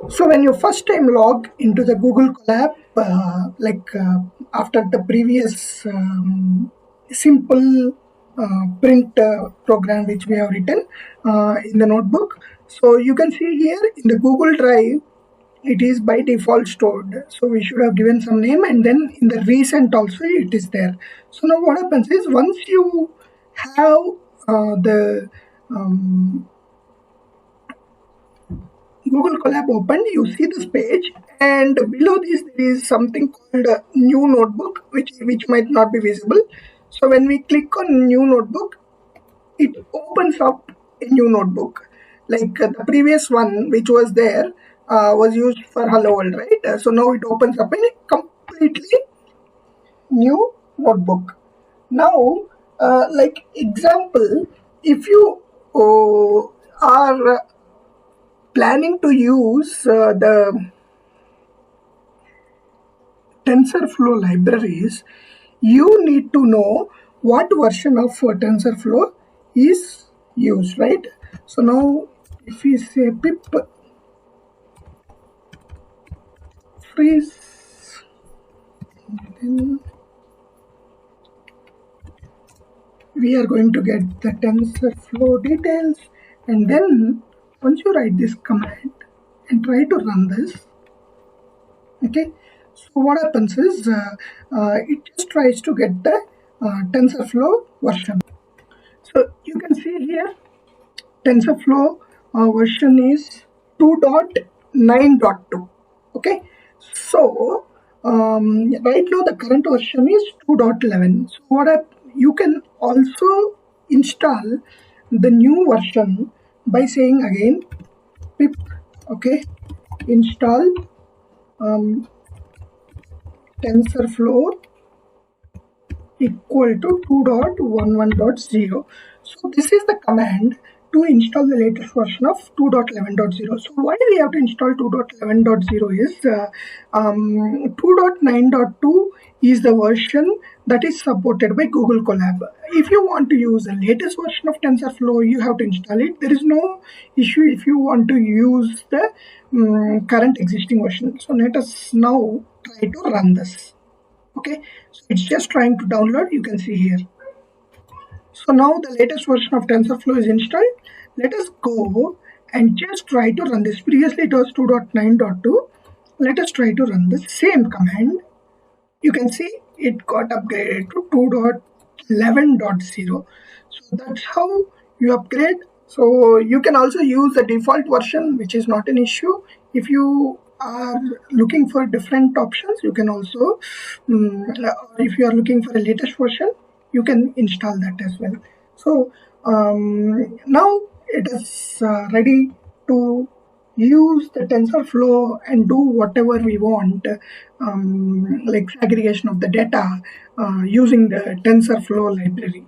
So when you first time log into the Google Colab, after the previous simple print program which we have written in the notebook, so you can see here in the Google Drive, it is by default stored. So we should have given some name, and then in the recent also it is there. So now what happens is once you have the Google Colab open, you see this page, and below this there is something called a new notebook, which might not be visible. So when we click on new notebook, it opens up a new notebook. Like the previous one, which was there, was used for Hello World, right? So now it opens up in a completely new notebook. Now, like example, if you are planning to use the TensorFlow libraries, you need to know what version of TensorFlow is used, right? So now, if we say pip freeze, then we are going to get the TensorFlow details, and then once you write this command and try to run this, okay, so what happens is it just tries to get the TensorFlow version. So you can see here TensorFlow version is 2.9.2. Okay, so right now the current version is 2.11. So you can also install the new version by saying again pip, okay, install TensorFlow equal to 2.11.0. So this is the command to install the latest version of 2.11.0. So why we have to install 2.11.0 is 2.9.2 is the version that is supported by Google Colab. If you want to use the latest version of TensorFlow, you have to install it. There is no issue if you want to use the current existing version. So let us now try to run this. Okay, so it's just trying to download. You can see here. So now the latest version of TensorFlow is installed. Let us go and just try to run this. Previously it was 2.9.2. Let us try to run the same command. You can see it got upgraded to 2.11.0. So that's how you upgrade. So you can also use the default version, which is not an issue. If you are looking for different options, you can also, if you are looking for a latest version, you can install that as well. So now it is ready to use the TensorFlow and do whatever we want, like aggregation of the data using the TensorFlow library.